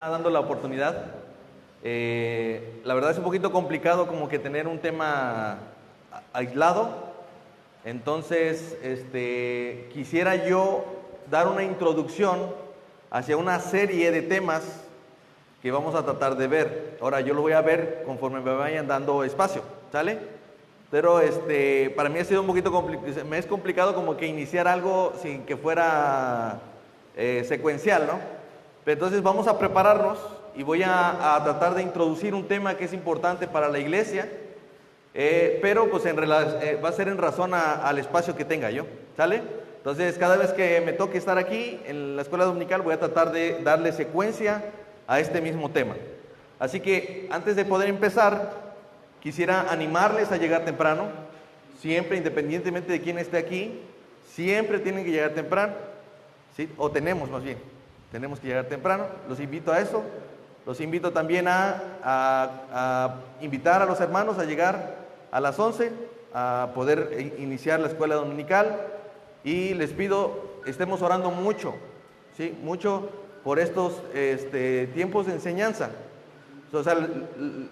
Dando la oportunidad. La verdad es un poquito complicado como que tener un tema aislado. Entonces, quisiera yo dar una introducción hacia una serie de temas que vamos a tratar de ver. Ahora, yo lo voy a ver conforme me vayan dando espacio, ¿sale? Pero para mí ha sido un poquito complicado, me es complicado como que iniciar algo sin que fuera secuencial, ¿no? Pero entonces vamos a prepararnos y voy a tratar de introducir un tema que es importante para la iglesia, pero pues va a ser en razón al espacio que tenga yo, ¿sale? Entonces cada vez que me toque estar aquí en la escuela dominical voy a tratar de darle secuencia a este mismo tema. Así que antes de poder empezar, quisiera animarles a llegar temprano. Siempre, independientemente de quién esté aquí, siempre tienen que llegar temprano, ¿sí? O tenemos más bien. Tenemos que llegar temprano, los invito a eso. Los invito también a invitar a los hermanos a llegar a las 11, a poder iniciar la escuela dominical. Y les pido, estemos orando mucho, ¿sí? Mucho por estos tiempos de enseñanza. O sea,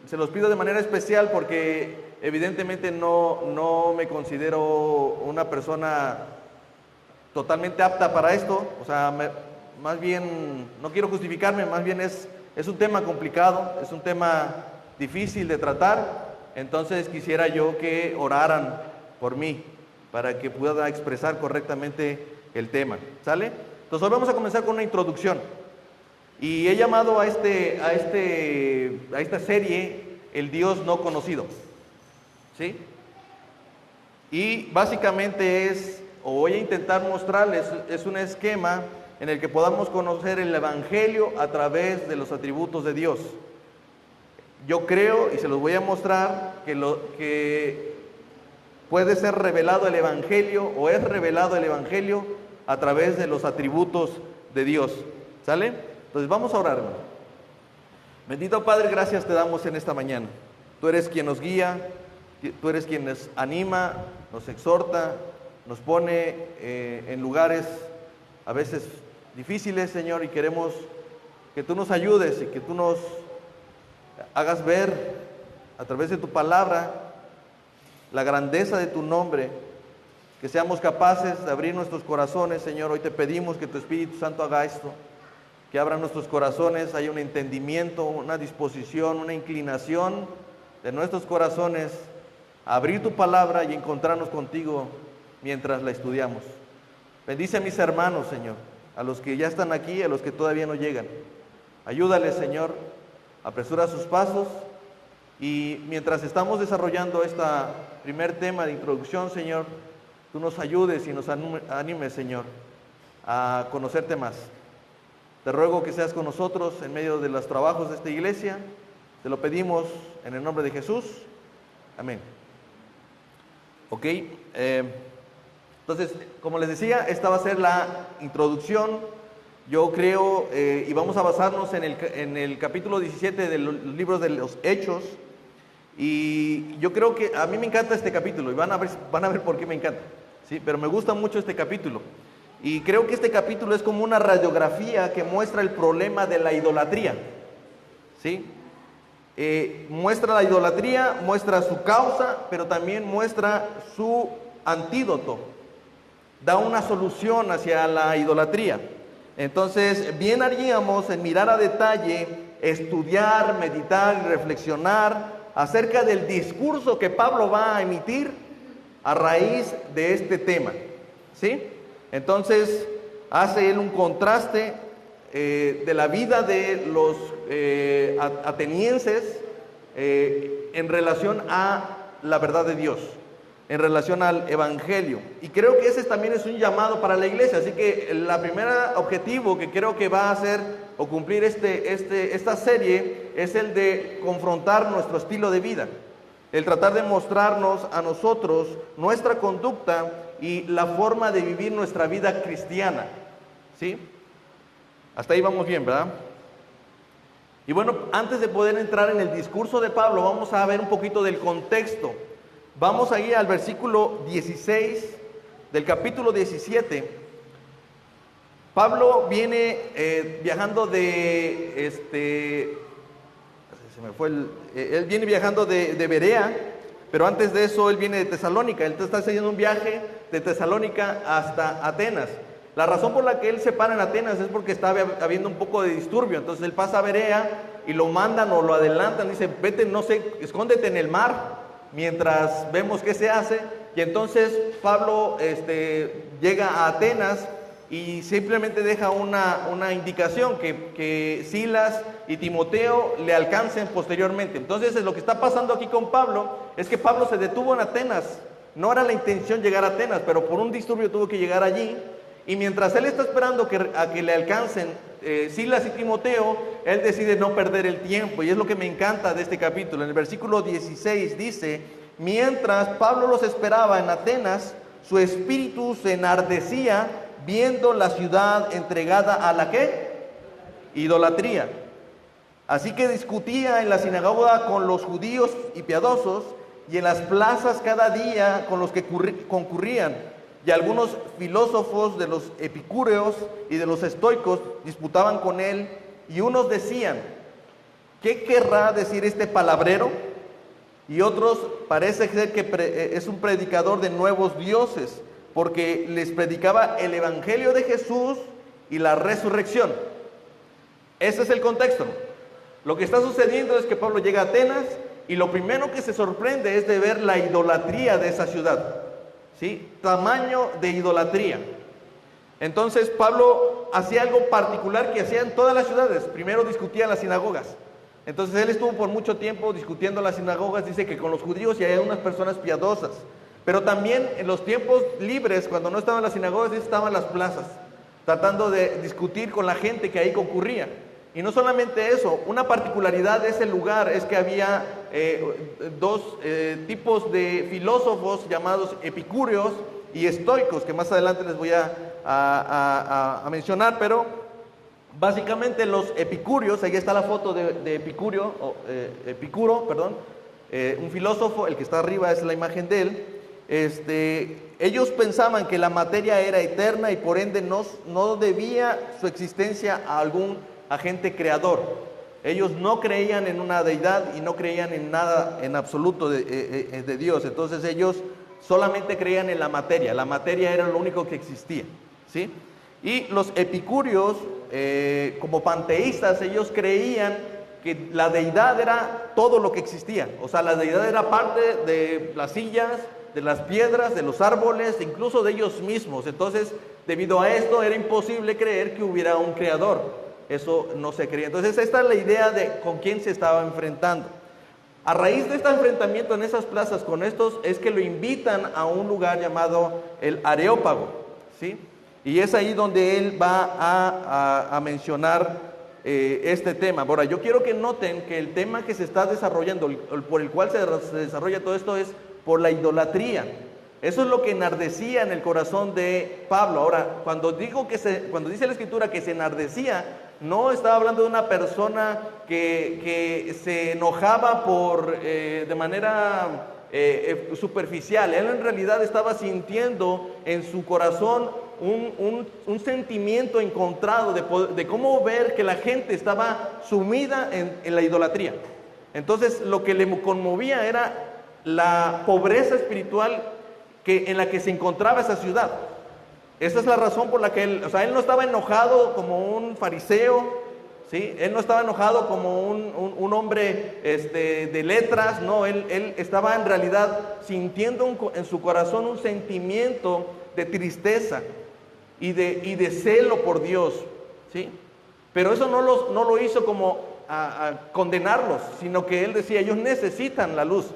se los pido de manera especial porque evidentemente no me considero una persona totalmente apta para esto. O sea, más bien, no quiero justificarme, más bien es un tema complicado, es un tema difícil de tratar. Entonces quisiera yo que oraran por mí para que pueda expresar correctamente el tema, ¿sale? Entonces hoy vamos a comenzar con una introducción y he llamado a esta serie El Dios no conocido, ¿sí? Y básicamente voy a intentar mostrarles, es un esquema en el que podamos conocer el Evangelio a través de los atributos de Dios. Yo creo, y se los voy a mostrar, que puede ser revelado el Evangelio, o es revelado el Evangelio a través de los atributos de Dios, ¿sale? Entonces vamos a orar. Bendito Padre, gracias te damos en esta mañana. Tú eres quien nos guía, tú eres quien nos anima, nos exhorta, nos pone en lugares a veces difíciles, Señor, y queremos que tú nos ayudes y que tú nos hagas ver a través de tu palabra la grandeza de tu nombre, que seamos capaces de abrir nuestros corazones, Señor. Hoy te pedimos que tu Espíritu Santo haga esto, que abra nuestros corazones, haya un entendimiento, una disposición, una inclinación de nuestros corazones a abrir tu palabra y encontrarnos contigo mientras la estudiamos. Bendice a mis hermanos, Señor, a los que ya están aquí, a los que todavía no llegan. Ayúdales, Señor, apresura sus pasos. Y mientras estamos desarrollando este primer tema de introducción, Señor, tú nos ayudes y nos animes, Señor, a conocerte más. Te ruego que seas con nosotros en medio de los trabajos de esta iglesia. Te lo pedimos en el nombre de Jesús. Amén. Ok. Entonces, como les decía, esta va a ser la introducción. Yo creo, y vamos a basarnos en el capítulo 17 de los libros de los Hechos. Y yo creo que a mí me encanta este capítulo, y van a ver por qué me encanta, ¿sí? Pero me gusta mucho este capítulo. Y creo que este capítulo es como una radiografía que muestra el problema de la idolatría, ¿sí? Muestra la idolatría, muestra su causa, pero también muestra su antídoto. Da una solución hacia la idolatría. Entonces, bien haríamos en mirar a detalle, estudiar, meditar y reflexionar acerca del discurso que Pablo va a emitir a raíz de este tema, ¿sí? Entonces, hace él un contraste de la vida de los atenienses en relación a la verdad de Dios, en relación al Evangelio. Y creo que ese también es un llamado para la iglesia. Así que el primer objetivo que creo que va a hacer o cumplir esta serie es el de confrontar nuestro estilo de vida, el tratar de mostrarnos a nosotros nuestra conducta y la forma de vivir nuestra vida cristiana, ¿sí? Hasta ahí vamos bien, ¿verdad? Y bueno, antes de poder entrar en el discurso de Pablo, vamos a ver un poquito del contexto. Vamos a ir al versículo 16 del capítulo 17 Pablo viene viajando él viene viajando de Berea, pero antes de eso él viene de Tesalónica. Él está haciendo un viaje de Tesalónica hasta Atenas. La razón por la que él se para en Atenas es porque estaba habiendo un poco de disturbio. Entonces él pasa a Berea y lo mandan o lo adelantan. Dice, vete, no sé, escóndete en el mar mientras vemos qué se hace. Y entonces Pablo llega a Atenas y simplemente deja una indicación que Silas y Timoteo le alcancen posteriormente. Entonces lo que está pasando aquí con Pablo es que Pablo se detuvo en Atenas. No era la intención llegar a Atenas, pero por un disturbio tuvo que llegar allí. Y mientras él está esperando a que le alcancen Silas y Timoteo, él decide no perder el tiempo. Y es lo que me encanta de este capítulo. En el versículo 16 dice, mientras Pablo los esperaba en Atenas, su espíritu se enardecía viendo la ciudad entregada a la ¿qué? Idolatría. Así que discutía en la sinagoga con los judíos y piadosos, y en las plazas cada día con los que concurrían. Y algunos filósofos de los epicúreos y de los estoicos disputaban con él, y unos decían, ¿qué querrá decir este palabrero? Y otros parece ser que es un predicador de nuevos dioses, porque les predicaba el evangelio de Jesús y la resurrección. Ese es el contexto. Lo que está sucediendo es que Pablo llega a Atenas y lo primero que se sorprende es de ver la idolatría de esa ciudad. ¿Sí? Tamaño de idolatría. Entonces Pablo hacía algo particular que hacía en todas las ciudades. Primero discutía en las sinagogas. Entonces él estuvo por mucho tiempo discutiendo en las sinagogas. Dice que con los judíos y hay unas personas piadosas. Pero también en los tiempos libres, cuando no estaban las sinagogas, estaban las plazas, tratando de discutir con la gente que ahí concurría. Y no solamente eso, una particularidad de ese lugar es que había dos tipos de filósofos llamados epicúreos y estoicos, que más adelante les voy a mencionar, pero básicamente los epicúreos, ahí está la foto de Epicuro, un filósofo, el que está arriba es la imagen de él. Ellos pensaban que la materia era eterna y por ende no debía su existencia a algún agente creador. Ellos no creían en una deidad y no creían en nada en absoluto de Dios. Entonces ellos solamente creían en la materia. La materia era lo único que existía, ¿sí? Y los epicúreos, como panteístas, ellos creían que la deidad era todo lo que existía. O sea, la deidad era parte de las sillas, de las piedras, de los árboles, incluso de ellos mismos. Entonces, debido a esto, era imposible creer que hubiera un creador. Eso no se creía. Entonces, esta es la idea de con quién se estaba enfrentando. A raíz de este enfrentamiento en esas plazas con estos, es que lo invitan a un lugar llamado el Areópago, ¿sí? Y es ahí donde él va a mencionar este tema. Ahora, yo quiero que noten que el tema que se está desarrollando, por el cual se desarrolla todo esto, es por la idolatría. Eso es lo que enardecía en el corazón de Pablo. Ahora, cuando dice la Escritura que se enardecía, no estaba hablando de una persona que se enojaba de manera superficial. Él en realidad estaba sintiendo en su corazón un sentimiento encontrado de cómo ver que la gente estaba sumida en la idolatría. Entonces, lo que le conmovía era la pobreza espiritual en la que se encontraba esa ciudad. Esa es la razón por la que él no estaba enojado como un fariseo, ¿sí? Él no estaba enojado como un hombre de letras, no, él estaba en realidad sintiendo en su corazón un sentimiento de tristeza y de celo por Dios, ¿sí? Pero eso no lo hizo como a condenarlos, sino que él decía, ellos necesitan la luz.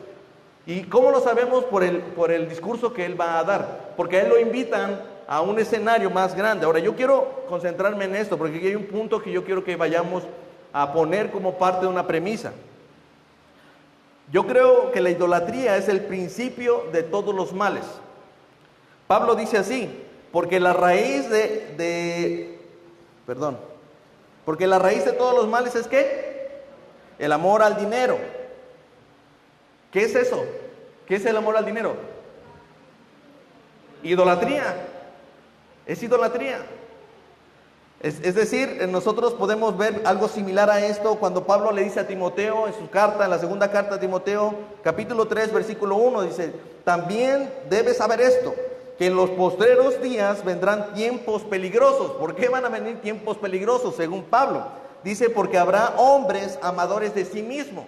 ¿Y cómo lo sabemos? Por el discurso que él va a dar, porque a él lo invitan a un escenario más grande. Ahora, yo quiero concentrarme en esto, porque aquí hay un punto que yo quiero que vayamos a poner como parte de una premisa. Yo creo que la idolatría es el principio de todos los males. Pablo dice así, porque la raíz porque la raíz de todos los males es ¿qué? El amor al dinero. ¿Qué es eso? ¿Qué es el amor al dinero? Idolatría. Es idolatría. Es decir, nosotros podemos ver algo similar a esto cuando Pablo le dice a Timoteo en su carta, en la segunda carta a Timoteo, capítulo 3, versículo 1, dice: también debes saber esto, que en los postreros días vendrán tiempos peligrosos. ¿Por qué van a venir tiempos peligrosos? Según Pablo, dice: porque habrá hombres amadores de sí mismos.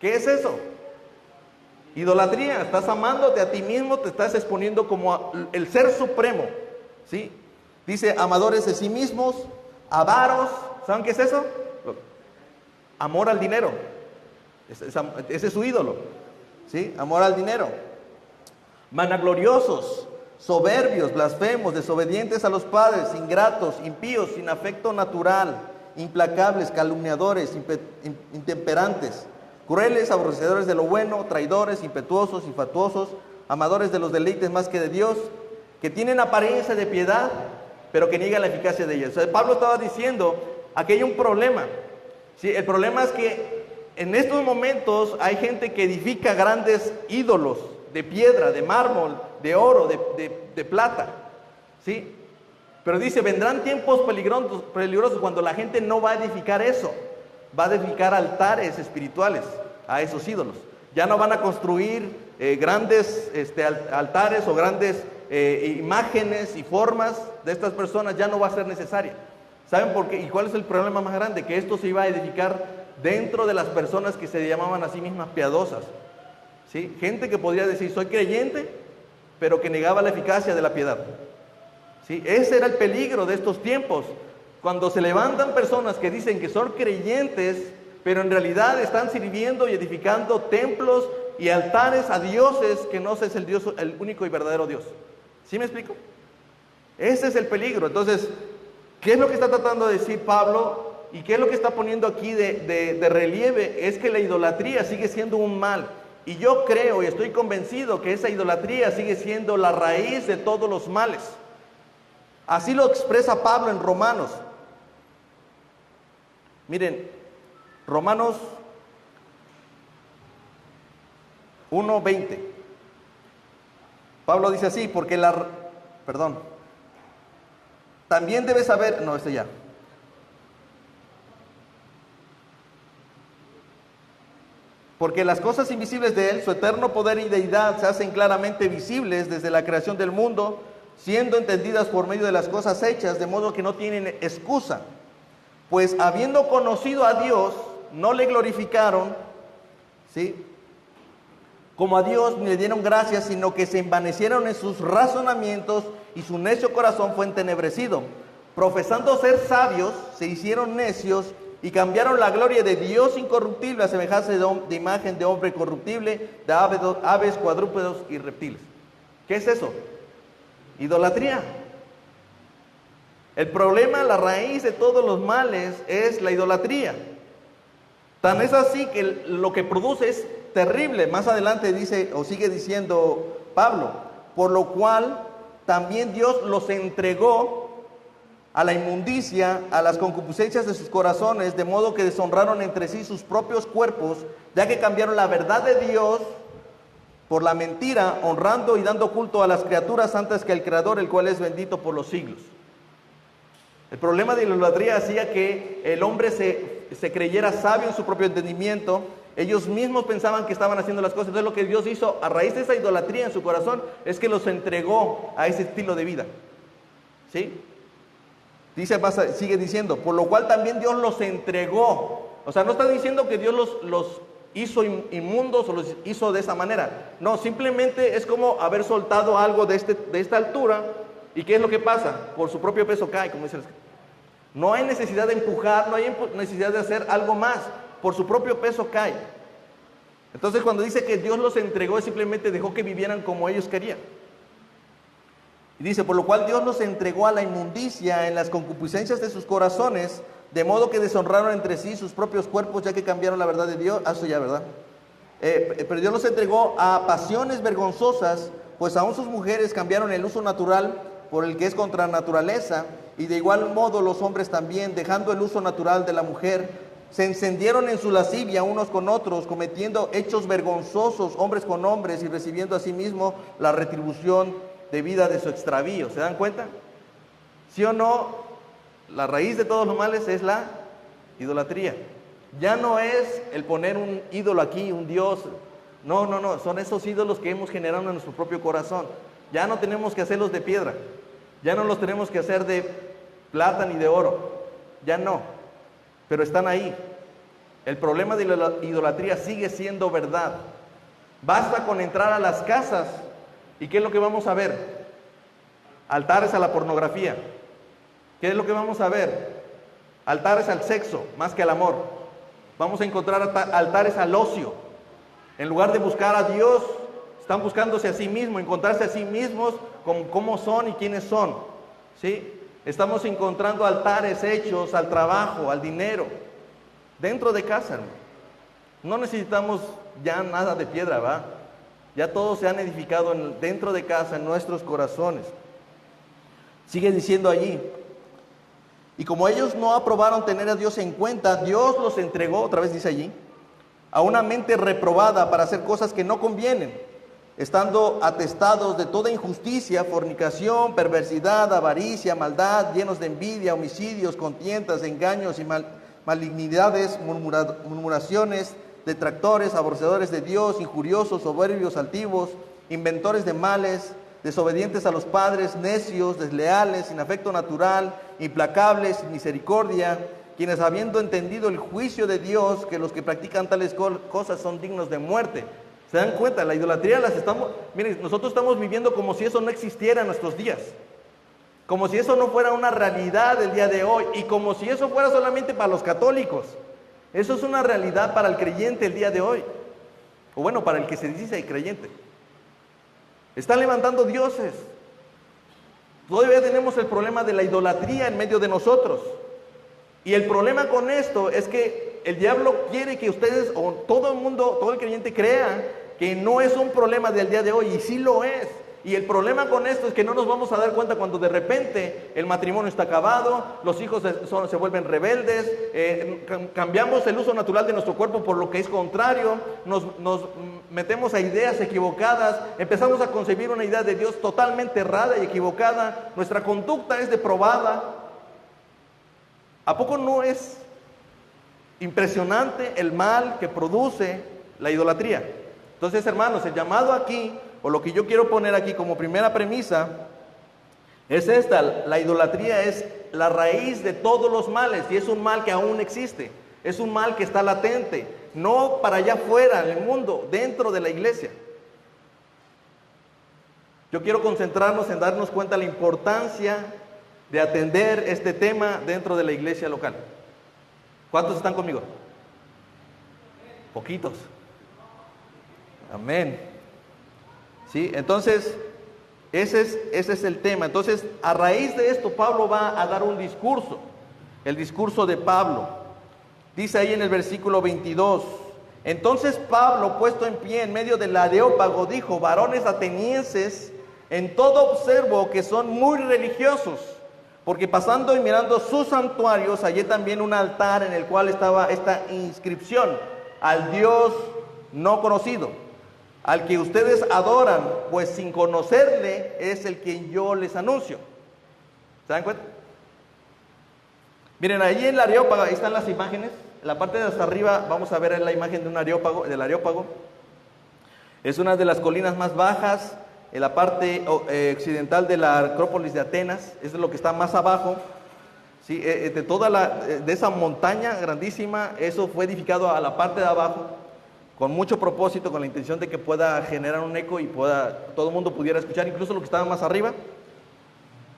¿Qué es eso? Idolatría. Estás amándote a ti mismo, te estás exponiendo como el ser supremo, ¿sí? Dice: amadores de sí mismos, avaros. ¿Saben qué es eso? Amor al dinero. Ese es su ídolo, ¿sí? Amor al dinero. Vanagloriosos, soberbios, blasfemos, desobedientes a los padres, ingratos, impíos, sin afecto natural, implacables, calumniadores, intemperantes, crueles, aborrecedores de lo bueno, traidores, impetuosos, infatuosos, amadores de los deleites más que de Dios, que tienen apariencia de piedad, pero que niegan la eficacia de ellos. O sea, Pablo estaba diciendo, aquí hay un problema, ¿sí? El problema es que en estos momentos hay gente que edifica grandes ídolos de piedra, de mármol, de oro, de plata, ¿sí? Pero dice: vendrán tiempos peligrosos cuando la gente no va a edificar eso, va a edificar altares espirituales a esos ídolos. Ya no van a construir grandes altares o grandes imágenes y formas de estas personas, ya no va a ser necesaria. ¿Saben por qué? ¿Y cuál es el problema más grande? Que esto se iba a edificar dentro de las personas que se llamaban a sí mismas piadosas, ¿sí? Gente que podría decir: soy creyente, pero que negaba la eficacia de la piedad, ¿sí? Ese era el peligro de estos tiempos, cuando se levantan personas que dicen que son creyentes, pero en realidad están sirviendo y edificando templos y altares a dioses que no es el Dios, el único y verdadero Dios. ¿Sí me explico? Ese es el peligro. Entonces, ¿qué es lo que está tratando de decir Pablo? ¿Y qué es lo que está poniendo aquí de relieve? Es que la idolatría sigue siendo un mal. Y yo creo y estoy convencido que esa idolatría sigue siendo la raíz de todos los males. Así lo expresa Pablo en Romanos. Miren, Romanos 1:20. Pablo dice así: porque también debes saber, porque las cosas invisibles de Él, su eterno poder y deidad, se hacen claramente visibles desde la creación del mundo, siendo entendidas por medio de las cosas hechas, de modo que no tienen excusa. Pues habiendo conocido a Dios, no le glorificaron, ¿sí?, como a Dios, ni le dieron gracias, sino que se envanecieron en sus razonamientos y su necio corazón fue entenebrecido. Profesando ser sabios, se hicieron necios y cambiaron la gloria de Dios incorruptible a semejanza de imagen de hombre corruptible, de aves, cuadrúpedos y reptiles. ¿Qué es eso? Idolatría. El problema, la raíz de todos los males es la idolatría. Tan es así que lo que produce es terrible. Más adelante dice, o sigue diciendo Pablo: por lo cual también Dios los entregó a la inmundicia, a las concupiscencias de sus corazones, de modo que deshonraron entre sí sus propios cuerpos, ya que cambiaron la verdad de Dios por la mentira, honrando y dando culto a las criaturas antes que al Creador, el cual es bendito por los siglos. El problema de la idolatría hacía que el hombre se creyera sabio en su propio entendimiento. Ellos mismos pensaban que estaban haciendo las cosas. Entonces lo que Dios hizo a raíz de esa idolatría en su corazón es que los entregó a ese estilo de vida, ¿sí? Sigue diciendo: por lo cual también Dios los entregó. O sea, no está diciendo que Dios los hizo inmundos o los hizo de esa manera. No, simplemente es como haber soltado algo de esta altura. ¿Y qué es lo que pasa? Por su propio peso cae, como dice el escritor. No hay necesidad de empujar, no hay necesidad de hacer algo más. Por su propio peso cae. Entonces, cuando dice que Dios los entregó, simplemente dejó que vivieran como ellos querían. Y dice: por lo cual Dios los entregó a la inmundicia en las concupiscencias de sus corazones, de modo que deshonraron entre sí sus propios cuerpos, ya que cambiaron la verdad de Dios. Eso ya, ¿verdad? Pero Dios los entregó a pasiones vergonzosas, pues aún sus mujeres cambiaron el uso natural por el que es contra naturaleza, y de igual modo los hombres también, dejando el uso natural de la mujer, se encendieron en su lascivia unos con otros, cometiendo hechos vergonzosos hombres con hombres, y recibiendo a sí mismo la retribución debida de su extravío. ¿Se dan cuenta? ¿Sí o no? La raíz de todos los males es la idolatría. Ya no es el poner un ídolo aquí, un dios. No, no, no, son esos ídolos que hemos generado en nuestro propio corazón. Ya no tenemos que hacerlos de piedra. Ya no los tenemos que hacer de plata ni de oro. Ya no. Pero están ahí. El problema de la idolatría sigue siendo verdad. Basta con entrar a las casas y ¿qué es lo que vamos a ver? Altares a la pornografía. ¿Qué es lo que vamos a ver? Altares al sexo más que al amor. Vamos a encontrar altares al ocio. En lugar de buscar a Dios, están buscándose a sí mismos, encontrarse a sí mismos como cómo son y quiénes son. ¿Sí? Estamos encontrando altares hechos al trabajo, al dinero, dentro de casa, hermano. No necesitamos ya nada de piedra, ¿va? Ya todos se han edificado dentro de casa, en nuestros corazones. Sigue diciendo allí, y como ellos no aprobaron tener a Dios en cuenta, Dios los entregó, otra vez dice allí, a una mente reprobada para hacer cosas que no convienen, estando atestados de toda injusticia, fornicación, perversidad, avaricia, maldad, llenos de envidia, homicidios, contiendas, engaños y malignidades, murmuraciones, detractores, aborrecedores de Dios, injuriosos, soberbios, altivos, inventores de males, desobedientes a los padres, necios, desleales, sin afecto natural, implacables, sin misericordia, quienes habiendo entendido el juicio de Dios, que los que practican tales cosas son dignos de muerte. ¿Se dan cuenta? La idolatría miren, nosotros estamos viviendo como si eso no existiera en nuestros días. Como si eso no fuera una realidad el día de hoy. Y como si eso fuera solamente para los católicos. Eso es una realidad para el creyente el día de hoy. O bueno, para el que se dice creyente. Están levantando dioses. Todavía tenemos el problema de la idolatría en medio de nosotros. Y el problema con esto es que el diablo quiere que ustedes o todo el mundo, todo el creyente crea que no es un problema del día de hoy, y sí lo es. Y el problema con esto es que no nos vamos a dar cuenta cuando de repente el matrimonio está acabado, los hijos se vuelven rebeldes, cambiamos el uso natural de nuestro cuerpo por lo que es contrario, nos metemos a ideas equivocadas, empezamos a concebir una idea de Dios totalmente errada y equivocada, nuestra conducta es depravada. ¿A poco no es impresionante el mal que produce la idolatría? Entonces, hermanos, el llamado aquí, o lo que yo quiero poner aquí como primera premisa, es esta: la idolatría es la raíz de todos los males, y es un mal que aún existe, es un mal que está latente, no para allá afuera, en el mundo, dentro de la iglesia. Yo quiero concentrarnos en darnos cuenta de la importancia de atender este tema dentro de la iglesia local. ¿Cuántos están conmigo? Poquitos. Amén. ¿Sí? Entonces, ese es el tema. Entonces, a raíz de esto, Pablo va a dar un discurso. El discurso de Pablo. Dice ahí en el versículo 22. Entonces Pablo, puesto en pie en medio del Areópago, dijo: varones atenienses, en todo observo que son muy religiosos, porque pasando y mirando sus santuarios, hallé también un altar en el cual estaba esta inscripción: al Dios no conocido, al que ustedes adoran, pues sin conocerle es el que yo les anuncio. ¿Se dan cuenta? Miren, allí en el Areópago, ahí están las imágenes. En la parte de hasta arriba vamos a ver la imagen de un areópago, del Areópago. Es una de las colinas más bajas en la parte occidental de la Acrópolis de Atenas. Es lo que está más abajo. ¿Sí? De esa montaña grandísima, eso fue edificado a la parte de abajo, con mucho propósito, con la intención de que pueda generar un eco y todo el mundo pudiera escuchar, incluso lo que estaba más arriba.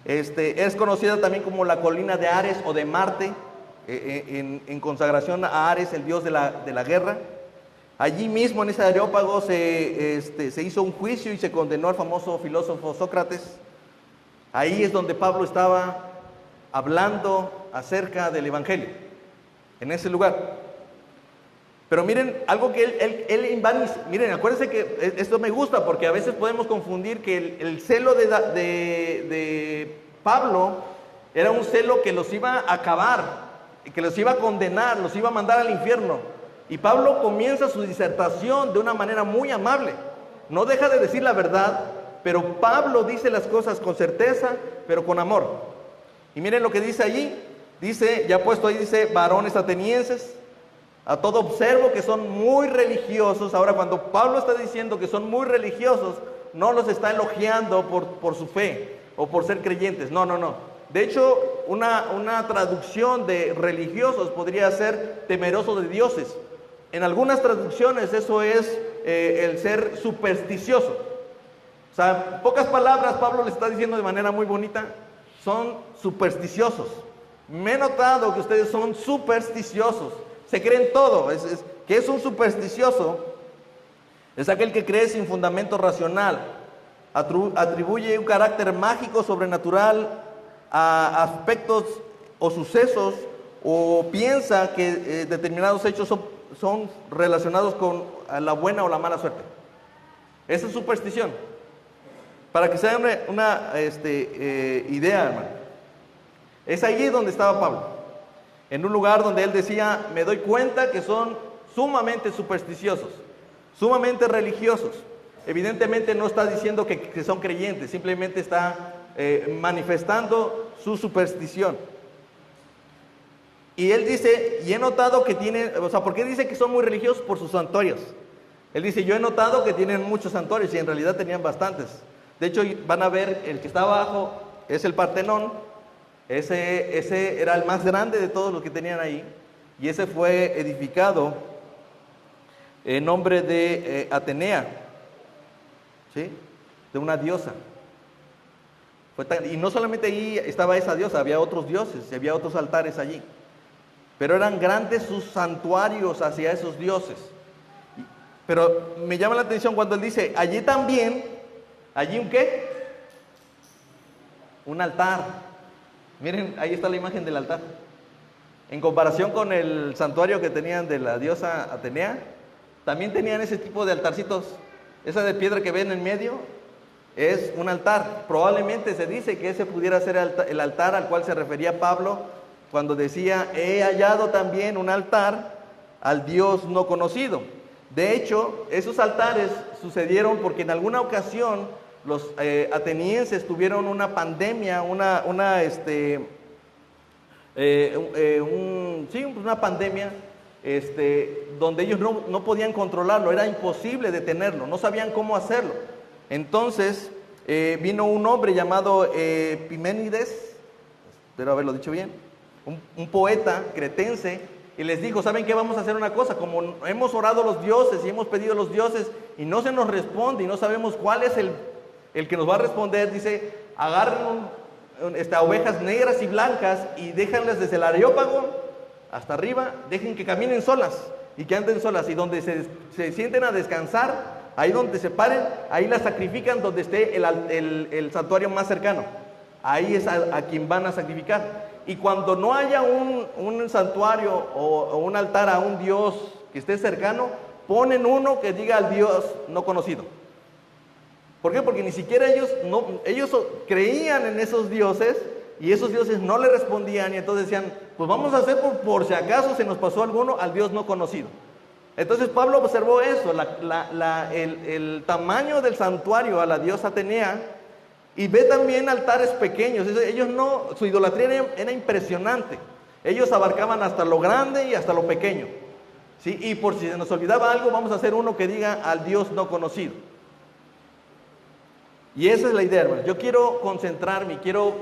Es conocida también como la colina de Ares o de Marte, en consagración a Ares, el dios de la guerra. Allí mismo en ese Areópago se hizo un juicio y se condenó al famoso filósofo Sócrates. Ahí es donde Pablo estaba hablando acerca del Evangelio, en ese lugar. Pero miren, algo que él miren, acuérdense que esto me gusta, porque a veces podemos confundir que el celo de Pablo era un celo que los iba a acabar, que los iba a condenar, los iba a mandar al infierno. Y Pablo comienza su disertación de una manera muy amable. No deja de decir la verdad, pero Pablo dice las cosas con certeza, pero con amor. Y miren lo que dice allí: Dice, ya puesto ahí, dice, varones atenienses, a todo observo que son muy religiosos. Ahora, cuando Pablo está diciendo que son muy religiosos, no los está elogiando por su fe o por ser creyentes. No, no, no. De hecho, una traducción de religiosos podría ser temerosos de dioses. En algunas traducciones eso es el ser supersticioso. O sea, en pocas palabras, Pablo le está diciendo de manera muy bonita, son supersticiosos. Me he notado que ustedes son supersticiosos. Se creen todo. ¿Qué es un supersticioso? Es aquel que cree sin fundamento racional. Atribuye un carácter mágico, sobrenatural a aspectos o sucesos, o piensa que determinados hechos son relacionados con la buena o la mala suerte. Esa es superstición. Para que se hagan una idea, hermano. Es allí donde estaba Pablo. En un lugar donde él decía, me doy cuenta que son sumamente supersticiosos, sumamente religiosos. Evidentemente no está diciendo que son creyentes, simplemente está manifestando su superstición. Y él dice, y he notado que tienen, o sea, ¿por qué dice que son muy religiosos? Por sus santuarios. Él dice, yo he notado que tienen muchos santuarios, y en realidad tenían bastantes. De hecho, van a ver, el que está abajo es el Partenón. Ese era el más grande de todos los que tenían ahí, y ese fue edificado en nombre de Atenea, ¿sí? De una diosa. Y no solamente ahí estaba esa diosa, había otros dioses, y había otros altares allí, pero eran grandes sus santuarios hacia esos dioses. Pero me llama la atención cuando él dice, allí también, allí un ¿qué? Un altar. Miren, ahí está la imagen del altar. En comparación con el santuario que tenían de la diosa Atenea, también tenían ese tipo de altarcitos. Esa de piedra que ven en medio es un altar. Probablemente se dice que ese pudiera ser el altar al cual se refería Pablo cuando decía, he hallado también un altar al Dios no conocido. De hecho, esos altares sucedieron porque en alguna ocasión los atenienses tuvieron una pandemia, una pandemia, donde ellos no podían controlarlo, era imposible detenerlo, no sabían cómo hacerlo. Entonces vino un hombre llamado Piménides, espero haberlo dicho bien, un poeta cretense, y les dijo, ¿saben qué? Vamos a hacer una cosa, como hemos orado a los dioses y hemos pedido a los dioses y no se nos responde y no sabemos cuál es el que nos va a responder, dice, agarren ovejas negras y blancas y déjenlas desde el Areópago hasta arriba, dejen que caminen solas y que anden solas, y donde se sienten a descansar, ahí donde se paren, ahí las sacrifican donde esté el santuario más cercano, ahí es a quien van a sacrificar. Y cuando no haya un santuario o un altar a un dios que esté cercano, ponen uno que diga al Dios no conocido. ¿Por qué? Porque ni siquiera ellos creían en esos dioses, y esos dioses no le respondían, y entonces decían, pues vamos a hacer por si acaso se nos pasó alguno al Dios no conocido. Entonces Pablo observó eso, el tamaño del santuario a la diosa Atenea, y ve también altares pequeños. Su idolatría era impresionante. Ellos abarcaban hasta lo grande y hasta lo pequeño, ¿sí? Y por si se nos olvidaba algo, vamos a hacer uno que diga al Dios no conocido. Y esa es la idea, hermanos. Yo quiero concentrarme, quiero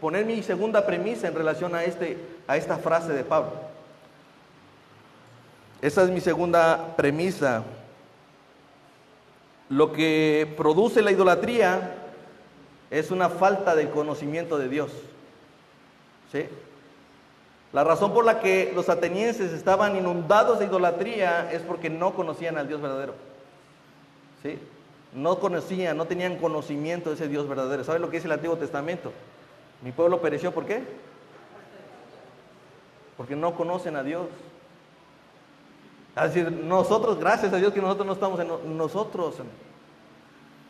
poner mi segunda premisa en relación a esta frase de Pablo. Esa es mi segunda premisa. Lo que produce la idolatría es una falta de conocimiento de Dios, ¿sí? La razón por la que los atenienses estaban inundados de idolatría es porque no conocían al Dios verdadero, ¿sí? No conocían, no tenían conocimiento de ese Dios verdadero. ¿Saben lo que dice el Antiguo Testamento? Mi pueblo pereció, ¿por qué? Porque no conocen a Dios. Es decir, nosotros, gracias a Dios que nosotros no estamos en nosotros.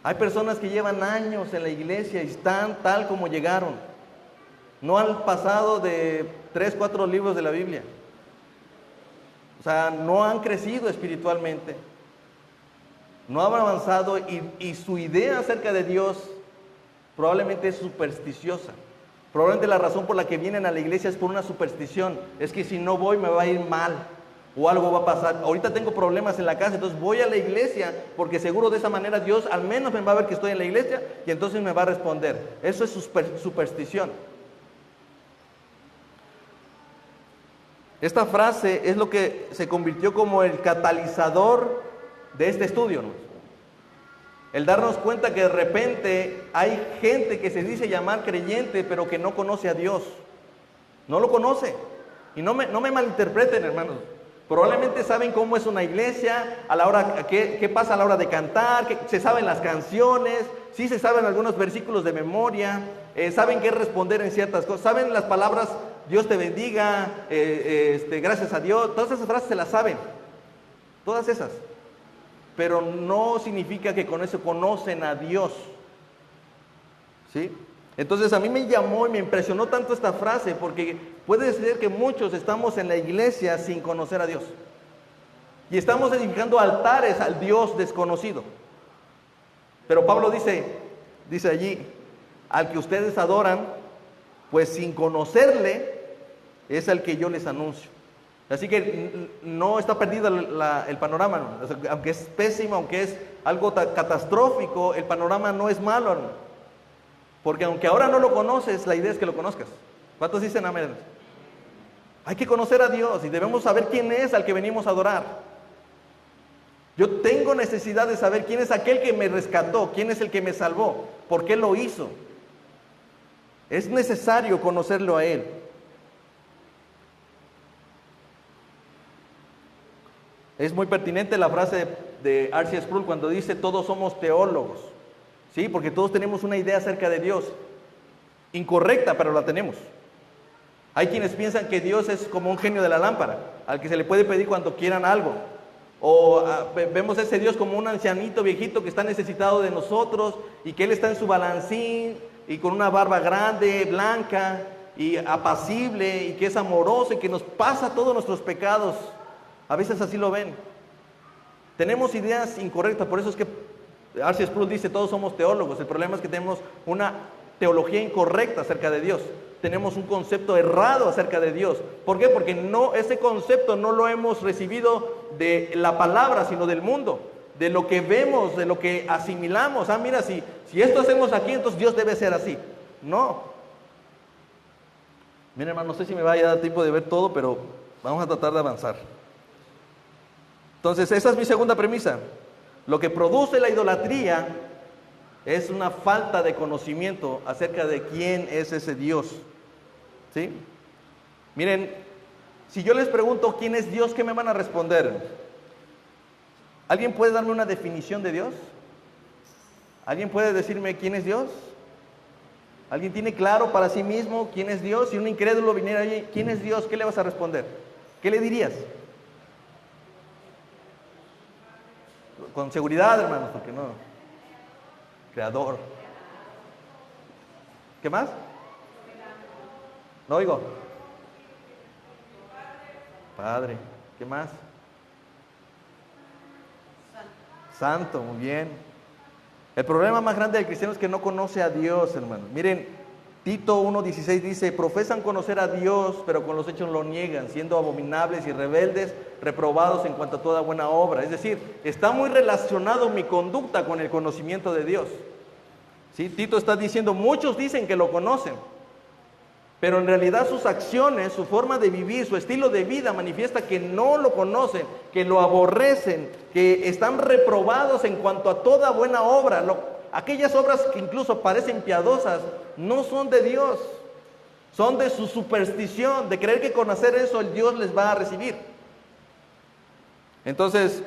Hay personas que llevan años en la iglesia y están tal como llegaron. No han pasado de 3, 4 libros de la Biblia. O sea, no han crecido espiritualmente. No han avanzado, y su idea acerca de Dios probablemente es supersticiosa. Probablemente la razón por la que vienen a la iglesia es por una superstición. Es que si no voy me va a ir mal o algo va a pasar. Ahorita tengo problemas en la casa, entonces voy a la iglesia porque seguro de esa manera Dios al menos me va a ver que estoy en la iglesia y entonces me va a responder. Eso es superstición. Esta frase es lo que se convirtió como el catalizador de este estudio, ¿no? El darnos cuenta que de repente hay gente que se dice llamar creyente, pero que no conoce a Dios. No lo conoce. Y no me malinterpreten, hermanos. Probablemente saben cómo es una iglesia, a la hora, qué pasa a la hora de cantar, que se saben las canciones, sí se saben algunos versículos de memoria, saben qué responder en ciertas cosas, saben las palabras, Dios te bendiga, gracias a Dios, todas esas frases se las saben, todas esas. Pero no significa que con eso conocen a Dios, ¿sí? Entonces a mí me llamó y me impresionó tanto esta frase, porque puede ser que muchos estamos en la iglesia sin conocer a Dios. Y estamos edificando altares al Dios desconocido. Pero Pablo dice allí, al que ustedes adoran, pues sin conocerle, es al que yo les anuncio. Así que no está perdido el panorama, ¿no? O sea, aunque es pésimo, aunque es algo catastrófico, el panorama no es malo, ¿no? Porque aunque ahora no lo conoces, la idea es que lo conozcas. ¿Cuántos dicen amén? Hay que conocer a Dios y debemos saber quién es al que venimos a adorar. Yo tengo necesidad de saber quién es aquel que me rescató, quién es el que me salvó, por qué lo hizo. Es necesario conocerlo a Él. Es muy pertinente la frase de R.C. Sproul cuando dice todos somos teólogos, ¿sí? Porque todos tenemos una idea acerca de Dios, incorrecta, pero la tenemos. Hay quienes piensan que Dios es como un genio de la lámpara, al que se le puede pedir cuando quieran algo. O vemos a ese Dios como un ancianito viejito que está necesitado de nosotros y que Él está en su balancín y con una barba grande, blanca y apacible y que es amoroso y que nos pasa todos nuestros pecados. A veces así lo ven. Tenemos ideas incorrectas, por eso es que R.C. Sproul dice todos somos teólogos. El problema es que tenemos una teología incorrecta acerca de Dios. Tenemos un concepto errado acerca de Dios. ¿Por qué? Porque ese concepto no lo hemos recibido de la palabra, sino del mundo, de lo que vemos, de lo que asimilamos. Mira, si esto hacemos aquí, entonces Dios debe ser así. No. Miren, hermano, no sé si me vaya a dar tiempo de ver todo, pero vamos a tratar de avanzar. Entonces, esa es mi segunda premisa. Lo que produce la idolatría es una falta de conocimiento acerca de quién es ese Dios. ¿Sí? Miren, si yo les pregunto quién es Dios, ¿qué me van a responder? ¿Alguien puede darme una definición de Dios? ¿Alguien puede decirme quién es Dios? ¿Alguien tiene claro para sí mismo quién es Dios? Si un incrédulo viniera allí, ¿quién es Dios? ¿Qué le vas a responder? ¿Qué le dirías? Con seguridad, hermanos, porque no. Creador. ¿Qué más? No oigo. Padre. ¿Qué más? Santo, muy bien. El problema más grande del cristiano es que no conoce a Dios, hermano. Miren, Tito 1:16 dice, profesan conocer a Dios, pero con los hechos lo niegan, siendo abominables y rebeldes, reprobados en cuanto a toda buena obra. Es decir, está muy relacionado mi conducta con el conocimiento de Dios. ¿Sí? Tito está diciendo, muchos dicen que lo conocen, pero en realidad sus acciones, su forma de vivir, su estilo de vida manifiesta que no lo conocen, que lo aborrecen, que están reprobados en cuanto a toda buena obra. Aquellas obras que incluso parecen piadosas no son de Dios, son de su superstición, de creer que con hacer eso el Dios les va a recibir. Entonces,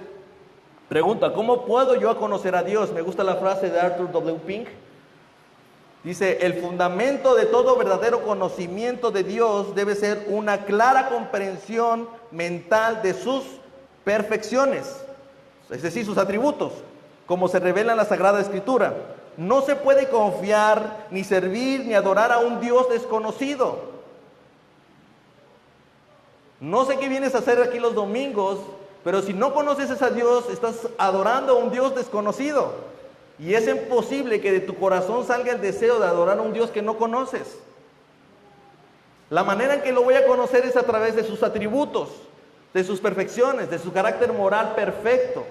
pregunta, ¿cómo puedo yo conocer a Dios? Me gusta la frase de Arthur W. Pink. Dice, el fundamento de todo verdadero conocimiento de Dios debe ser una clara comprensión mental de sus perfecciones, es decir, sus atributos, como se revela en la Sagrada Escritura. No se puede confiar, ni servir, ni adorar a un Dios desconocido. No sé qué vienes a hacer aquí los domingos, pero si no conoces a Dios, estás adorando a un Dios desconocido. Y es imposible que de tu corazón salga el deseo de adorar a un Dios que no conoces. La manera en que lo voy a conocer es a través de sus atributos, de sus perfecciones, de su carácter moral perfecto.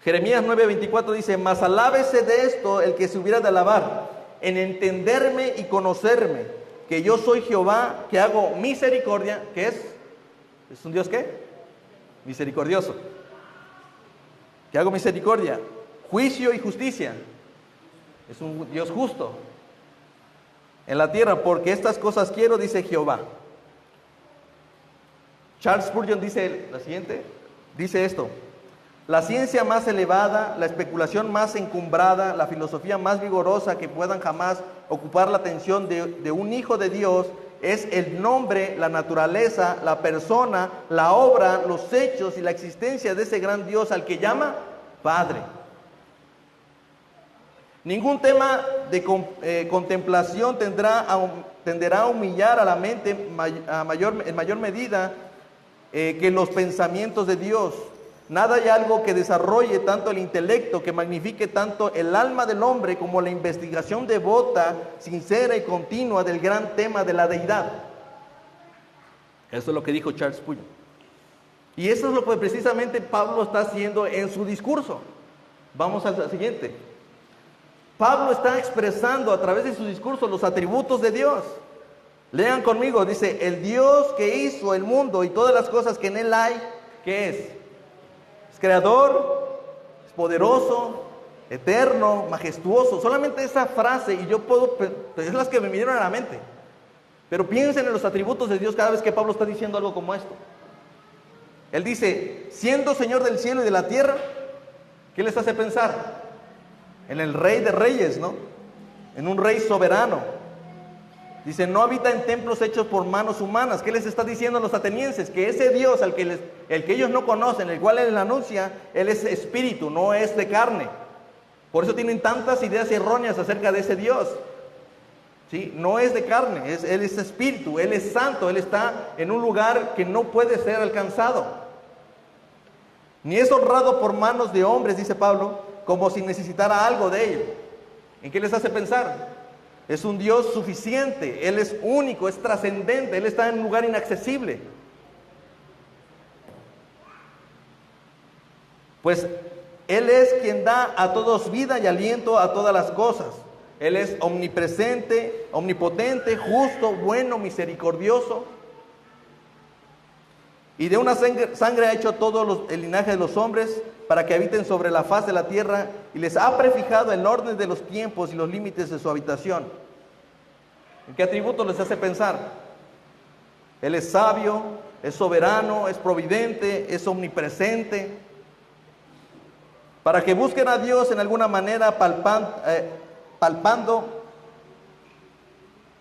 Jeremías 9:24 dice: mas alábese de esto el que se hubiera de alabar, en entenderme y conocerme, que yo soy Jehová, que hago misericordia. ¿Qué es? ¿Es un Dios qué? Misericordioso. Que hago misericordia, juicio y justicia. Es un Dios justo en la tierra, porque estas cosas quiero, dice Jehová. Charles Spurgeon dice la siguiente, dice esto: la ciencia más elevada, la especulación más encumbrada, la filosofía más vigorosa que puedan jamás ocupar la atención de un hijo de Dios es el nombre, la naturaleza, la persona, la obra, los hechos y la existencia de ese gran Dios al que llama Padre. Ningún tema de contemplación tenderá a humillar a la mente en mayor medida que los pensamientos de Dios. Nada hay algo que desarrolle tanto el intelecto, que magnifique tanto el alma del hombre como la investigación devota, sincera y continua del gran tema de la deidad. Eso es lo que dijo Charles Spurgeon. Y eso es lo que precisamente Pablo está haciendo en su discurso. Vamos al siguiente. Pablo está expresando a través de su discurso los atributos de Dios. Lean conmigo, dice: el Dios que hizo el mundo y todas las cosas que en él hay, ¿qué es? Es creador, es poderoso, eterno, majestuoso. Solamente esa frase, y yo puedo, es las que me vinieron a la mente. Pero piensen en los atributos de Dios cada vez que Pablo está diciendo algo como esto. Él dice: siendo Señor del cielo y de la tierra, ¿qué les hace pensar? En el Rey de Reyes, ¿no? En un Rey soberano. Dice: no habita en templos hechos por manos humanas. ¿Qué les está diciendo a los atenienses? Que ese Dios el que ellos no conocen, el cual Él anuncia, Él es espíritu, no es de carne. Por eso tienen tantas ideas erróneas acerca de ese Dios. ¿Sí? No es de carne, Él es espíritu, Él es santo, Él está en un lugar que no puede ser alcanzado. Ni es honrado por manos de hombres, dice Pablo, como si necesitara algo de ello. ¿En qué les hace pensar? Es un Dios suficiente, Él es único, es trascendente, Él está en un lugar inaccesible. Pues Él es quien da a todos vida y aliento a todas las cosas. Él es omnipresente, omnipotente, justo, bueno, misericordioso. Y de una sangre ha hecho todo el linaje de los hombres para que habiten sobre la faz de la tierra, y les ha prefijado el orden de los tiempos y los límites de su habitación. ¿En qué atributos les hace pensar? Él es sabio, es soberano, es providente, es omnipresente. Para que busquen a Dios en alguna manera palpando,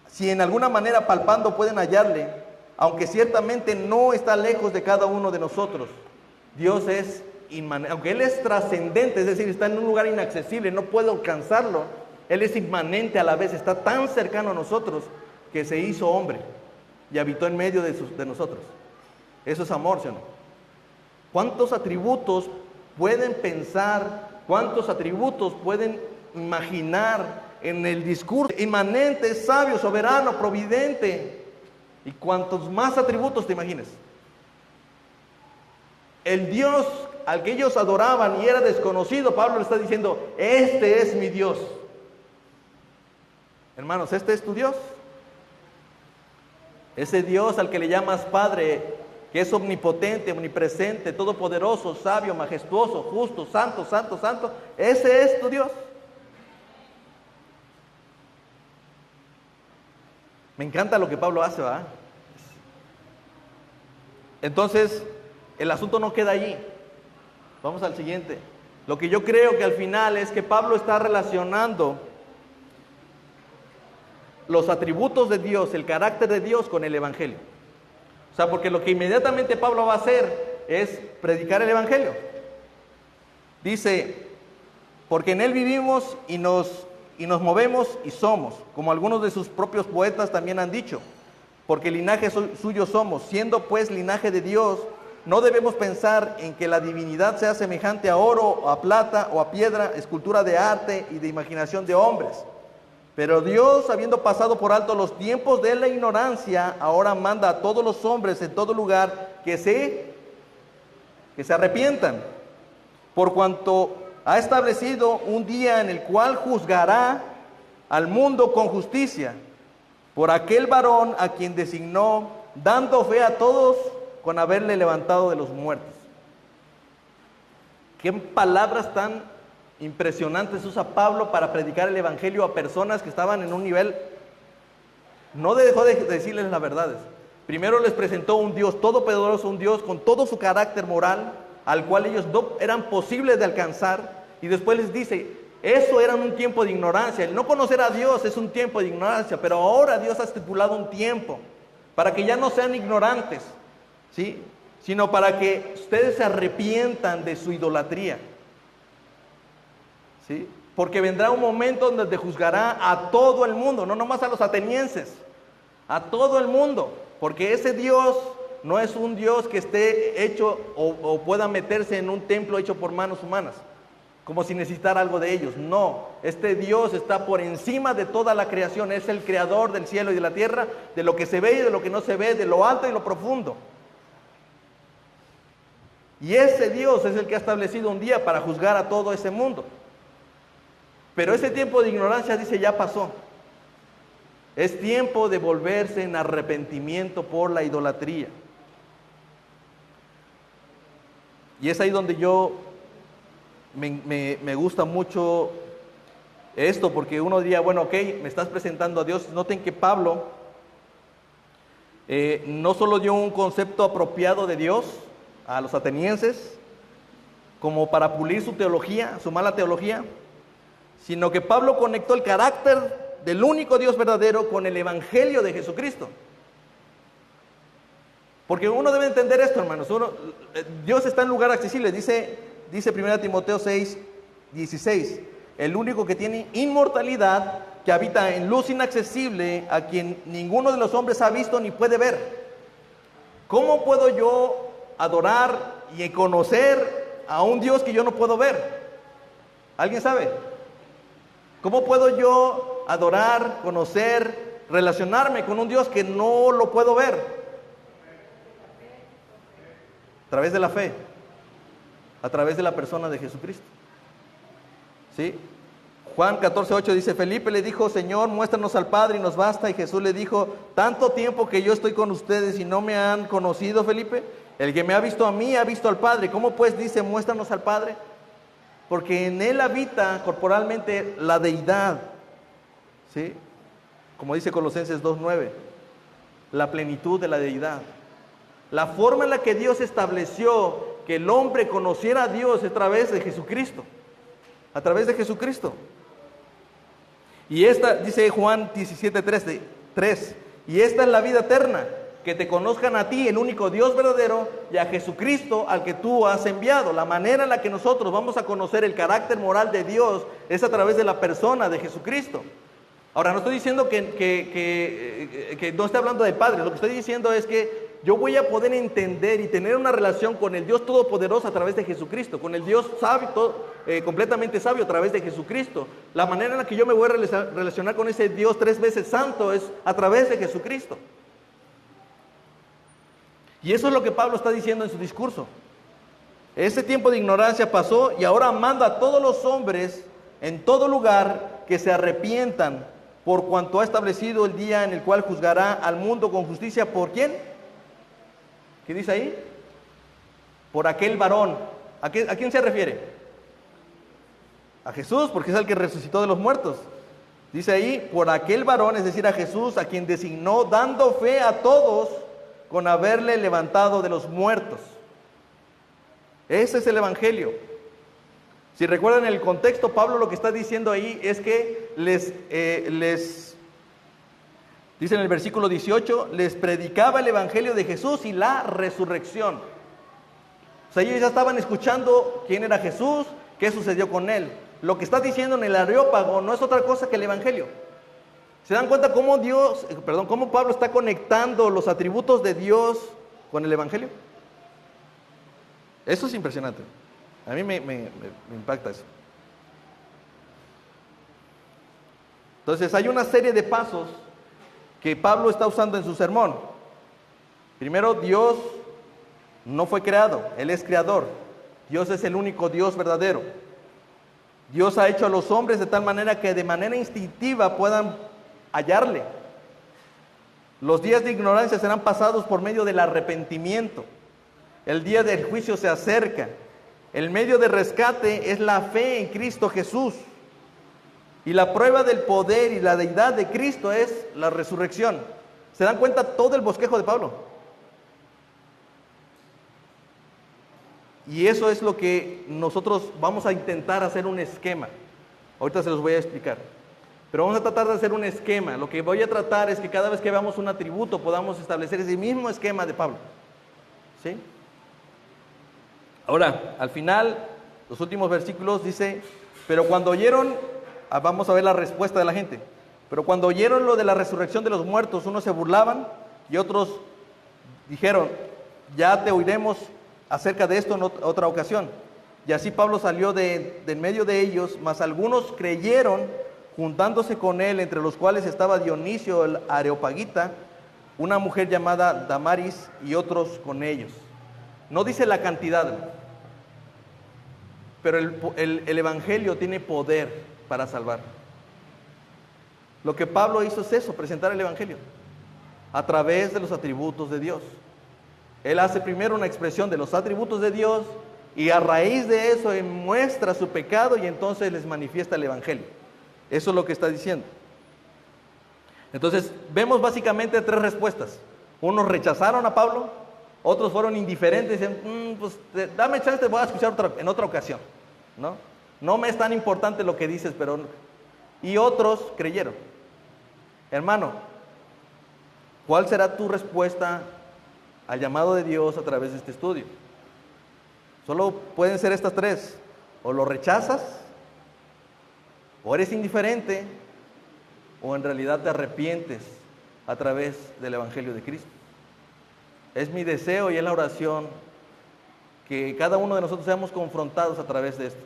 si en alguna manera palpando pueden hallarle, aunque ciertamente no está lejos de cada uno de nosotros. Dios es inmanente, aunque Él es trascendente, es decir, está en un lugar inaccesible, no puedo alcanzarlo. Él es inmanente a la vez, está tan cercano a nosotros que se hizo hombre y habitó en medio de nosotros. Eso es amor, ¿sí o no? ¿Cuántos atributos pueden pensar, cuántos atributos pueden imaginar en el discurso? Inmanente, sabio, soberano, providente, y cuantos más atributos te imagines. El Dios al que ellos adoraban y era desconocido, Pablo le está diciendo: este es mi Dios. Hermanos, ¿este es tu Dios? Ese Dios al que le llamas Padre, que es omnipotente, omnipresente, todopoderoso, sabio, majestuoso, justo, santo, santo, santo, ese es tu Dios. Me encanta lo que Pablo hace, ¿verdad? Entonces, el asunto no queda allí. Vamos al siguiente. Lo que yo creo que al final es que Pablo está relacionando los atributos de Dios, el carácter de Dios con el Evangelio. O sea, porque lo que inmediatamente Pablo va a hacer es predicar el Evangelio. Dice: porque en Él vivimos y nos movemos y somos, como algunos de sus propios poetas también han dicho, porque linaje suyo somos. Siendo pues linaje de Dios, no debemos pensar en que la divinidad sea semejante a oro, o a plata, o a piedra, escultura de arte y de imaginación de hombres. Pero Dios, habiendo pasado por alto los tiempos de la ignorancia, ahora manda a todos los hombres en todo lugar que se arrepientan, por cuanto ha establecido un día en el cual juzgará al mundo con justicia, por aquel varón a quien designó, dando fe a todos con haberle levantado de los muertos. Qué palabras tan impresionantes usa Pablo para predicar el evangelio a personas que estaban en un nivel. No dejó de decirles las verdades. Primero les presentó un Dios todopoderoso, un Dios con todo su carácter moral, al cual ellos no eran posibles de alcanzar. Y después les dice, eso era un tiempo de ignorancia. El no conocer a Dios es un tiempo de ignorancia, pero ahora Dios ha estipulado un tiempo para que ya no sean ignorantes, ¿sí?, sino para que ustedes se arrepientan de su idolatría, ¿sí? Porque vendrá un momento donde juzgará a todo el mundo, no nomás a los atenienses, a todo el mundo, porque ese Dios no es un Dios que esté hecho o pueda meterse en un templo hecho por manos humanas, como si necesitara algo de ellos. No, este Dios está por encima de toda la creación, es el creador del cielo y de la tierra, de lo que se ve y de lo que no se ve, de lo alto y lo profundo. Y ese Dios es el que ha establecido un día para juzgar a todo ese mundo. Pero ese tiempo de ignorancia, dice, ya pasó. Es tiempo de volverse en arrepentimiento por la idolatría. Y es ahí donde yo me gusta mucho esto, porque uno diría, bueno, ok, me estás presentando a Dios. Noten que Pablo no solo dio un concepto apropiado de Dios a los atenienses, como para pulir su teología, su mala teología, sino que Pablo conectó el carácter del único Dios verdadero con el evangelio de Jesucristo. Porque uno debe entender esto, hermanos. Dios está en lugar accesible. Dice 1 Timoteo 6:16, el único que tiene inmortalidad, que habita en luz inaccesible, a quien ninguno de los hombres ha visto ni puede ver. ¿Cómo puedo yo adorar y conocer a un Dios que yo no puedo ver? ¿Alguien sabe? ¿Cómo puedo yo adorar, conocer, relacionarme con un Dios que no lo puedo ver? A través de la fe, a través de la persona de Jesucristo. ¿Sí? Juan 14:8 dice, Felipe le dijo, Señor, muéstranos al Padre y nos basta. Y Jesús le dijo, tanto tiempo que yo estoy con ustedes y no me han conocido, Felipe. El que me ha visto a mí, ha visto al Padre. ¿Cómo pues dice, muéstranos al Padre? Porque en Él habita corporalmente la deidad, ¿sí? Como dice Colosenses 2:9, la plenitud de la deidad. La forma en la que Dios estableció que el hombre conociera a Dios es a través de Jesucristo. A través de Jesucristo. Y esta, dice Juan 17:3, y esta es la vida eterna, que te conozcan a ti, el único Dios verdadero, y a Jesucristo al que tú has enviado. La manera en la que nosotros vamos a conocer el carácter moral de Dios es a través de la persona de Jesucristo. Ahora, no estoy diciendo que no esté hablando del Padre. Lo que estoy diciendo es que yo voy a poder entender y tener una relación con el Dios Todopoderoso a través de Jesucristo, con el Dios sabio, completamente sabio a través de Jesucristo. La manera en la que yo me voy a relacionar con ese Dios 3 veces santo es a través de Jesucristo. Y eso es lo que Pablo está diciendo en su discurso. Ese tiempo de ignorancia pasó y ahora manda a todos los hombres en todo lugar que se arrepientan, por cuanto ha establecido el día en el cual juzgará al mundo con justicia. ¿Por quién? ¿Qué dice ahí? Por aquel varón. ¿A quién se refiere? A Jesús, porque es el que resucitó de los muertos. Dice ahí, por aquel varón, es decir, a Jesús, a quien designó, dando fe a todos con haberle levantado de los muertos. Ese es el evangelio. Si recuerdan el contexto, Pablo lo que está diciendo ahí es que dice en el versículo 18, les predicaba el evangelio de Jesús y la resurrección. O sea, ellos ya estaban escuchando quién era Jesús, qué sucedió con él. Lo que está diciendo en el Areópago no es otra cosa que el evangelio. ¿Se dan cuenta cómo Pablo está conectando los atributos de Dios con el evangelio? Eso es impresionante. A mí me impacta eso. Entonces hay una serie de pasos que Pablo está usando en su sermón. Primero, Dios no fue creado, Él es creador. Dios es el único Dios verdadero. Dios ha hecho a los hombres de tal manera que de manera instintiva puedan hallarle. Los días de ignorancia serán pasados por medio del arrepentimiento. El día del juicio se acerca. El medio de rescate es la fe en Cristo Jesús. Y la prueba del poder y la deidad de Cristo es la resurrección. ¿Se dan cuenta todo el bosquejo de Pablo? Y eso es lo que nosotros vamos a intentar hacer un esquema. Ahorita se los voy a explicar. Pero vamos a tratar de hacer un esquema. Lo que voy a tratar es que cada vez que veamos un atributo podamos establecer ese mismo esquema de Pablo. ¿Sí? Ahora, al final, los últimos versículos dice, pero cuando oyeron, vamos a ver la respuesta de la gente. Pero cuando oyeron lo de la resurrección de los muertos, unos se burlaban y otros dijeron, ya te oiremos acerca de esto en otra ocasión. Y así Pablo salió de en medio de ellos, mas algunos creyeron, juntándose con él, entre los cuales estaba Dionisio el Areopagita, una mujer llamada Damaris, y otros con ellos. No dice la cantidad, pero el evangelio tiene poder para salvar. Lo que Pablo hizo es eso, presentar el evangelio a través de los atributos de Dios. Él hace primero una expresión de los atributos de Dios y a raíz de eso muestra su pecado y entonces les manifiesta el evangelio. Eso es lo que está diciendo. Entonces vemos básicamente tres respuestas. Unos rechazaron a Pablo, otros fueron indiferentes y dicen, pues dame chance, te voy a escuchar en otra ocasión, ¿no? No me es tan importante lo que dices, pero... Y otros creyeron. Hermano, ¿cuál será tu respuesta al llamado de Dios a través de este estudio? Solo pueden ser estas tres: o lo rechazas, o eres indiferente, o en realidad te arrepientes a través del evangelio de Cristo. Es mi deseo y es la oración que cada uno de nosotros seamos confrontados a través de esto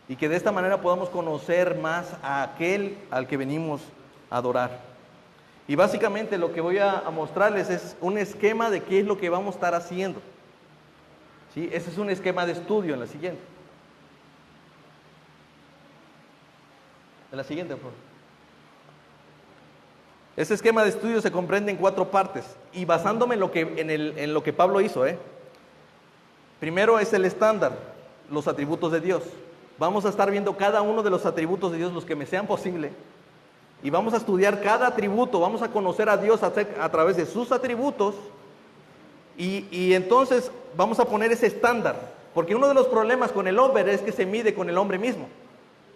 y que de esta manera podamos conocer más a aquel al que venimos a adorar. Y básicamente lo que voy a mostrarles es un esquema de qué es lo que vamos a estar haciendo. ¿Sí? Ese es un esquema de estudio en la siguiente. En la siguiente, por favor. Ese esquema de estudio se comprende en 4 partes y basándome en lo que Pablo hizo. Primero es el estándar, los atributos de Dios. Vamos a estar viendo cada uno de los atributos de Dios, los que me sean posible. Y vamos a estudiar cada atributo, vamos a conocer a Dios a través de sus atributos. Y entonces vamos a poner ese estándar. Porque uno de los problemas con el hombre es que se mide con el hombre mismo.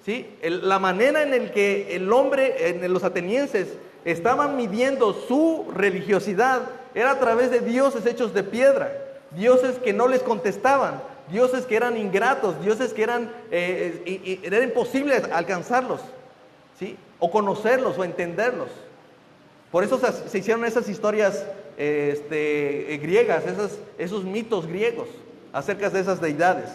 ¿Sí? La manera en la que el hombre, los atenienses, estaban midiendo su religiosidad era a través de dioses hechos de piedra. Dioses que no les contestaban. Dioses que eran ingratos, dioses que era imposible alcanzarlos, ¿sí? O conocerlos o entenderlos. Por eso se hicieron esas historias griegas, esos mitos griegos acerca de esas deidades.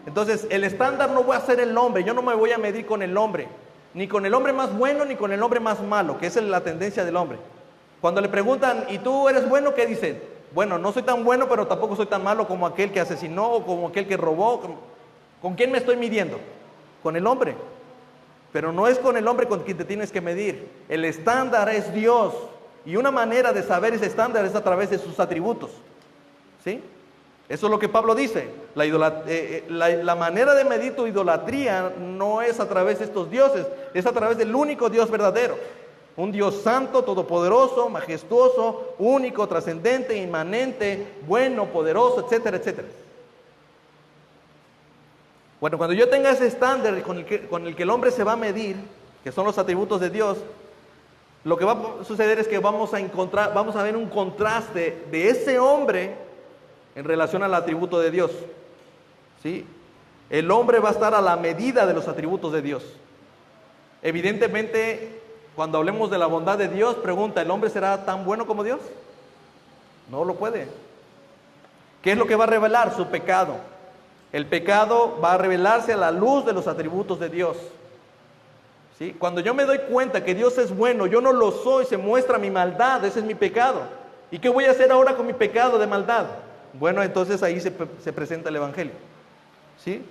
Entonces, el estándar no va a ser el hombre, yo no me voy a medir con el hombre, ni con el hombre más bueno ni con el hombre más malo, que es la tendencia del hombre. Cuando le preguntan, ¿y tú eres bueno? ¿Qué dicen? Bueno, no soy tan bueno, pero tampoco soy tan malo como aquel que asesinó o como aquel que robó. ¿Con quién me estoy midiendo? Con el hombre. Pero no es con el hombre con quien te tienes que medir. El estándar es Dios. Y una manera de saber ese estándar es a través de sus atributos. ¿Sí? Eso es lo que Pablo dice. La manera de medir tu idolatría no es a través de estos dioses, es a través del único Dios verdadero. Un Dios santo, todopoderoso, majestuoso, único, trascendente, inmanente, bueno, poderoso, etcétera, etcétera. Bueno, cuando yo tenga ese estándar con el que el hombre se va a medir, que son los atributos de Dios, lo que va a suceder es que vamos a ver un contraste de ese hombre en relación al atributo de Dios. ¿Sí? El hombre va a estar a la medida de los atributos de Dios. Evidentemente, cuando hablemos de la bondad de Dios, pregunta, ¿el hombre será tan bueno como Dios? No lo puede. ¿Qué es lo que va a revelar? Su pecado. El pecado va a revelarse a la luz de los atributos de Dios. ¿Sí? Cuando yo me doy cuenta que Dios es bueno, yo no lo soy, se muestra mi maldad, ese es mi pecado. ¿Y qué voy a hacer ahora con mi pecado de maldad? Bueno, entonces ahí se presenta el Evangelio. ¿Sí?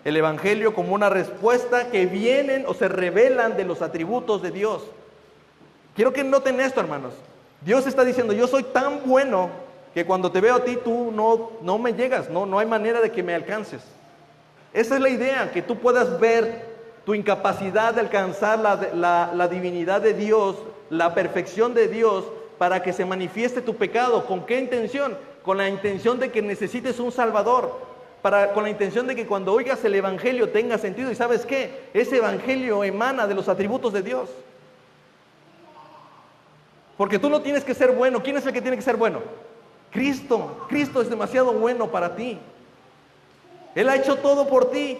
El Evangelio como una respuesta que vienen o se revelan de los atributos de Dios. Quiero que noten esto, hermanos. Dios está diciendo, yo soy tan bueno que cuando te veo a ti, tú no me llegas, no hay manera de que me alcances. Esa es la idea, que tú puedas ver tu incapacidad de alcanzar la divinidad de Dios, la perfección de Dios, para que se manifieste tu pecado. ¿Con qué intención? Con la intención de que necesites un Salvador, con la intención de que cuando oigas el Evangelio tenga sentido. ¿Y sabes qué? Ese Evangelio emana de los atributos de Dios. Porque tú no tienes que ser bueno. ¿Quién es el que tiene que ser bueno? Cristo. Cristo es demasiado bueno para ti. Él ha hecho todo por ti.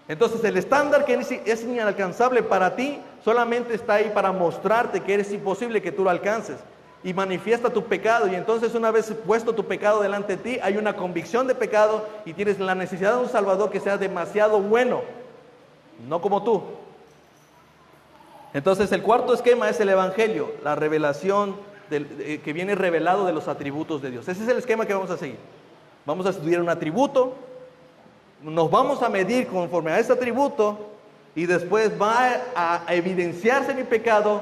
Entonces el estándar que es inalcanzable para ti solamente está ahí para mostrarte que es imposible que tú lo alcances. Y manifiesta tu pecado. Y entonces una vez puesto tu pecado delante de ti, hay una convicción de pecado y tienes la necesidad de un Salvador que sea demasiado bueno, no como tú. Entonces el cuarto esquema es el Evangelio, la revelación que viene revelado de los atributos de Dios. Ese es el esquema que vamos a seguir. Vamos a estudiar un atributo, nos vamos a medir conforme a ese atributo y después va a evidenciarse mi pecado,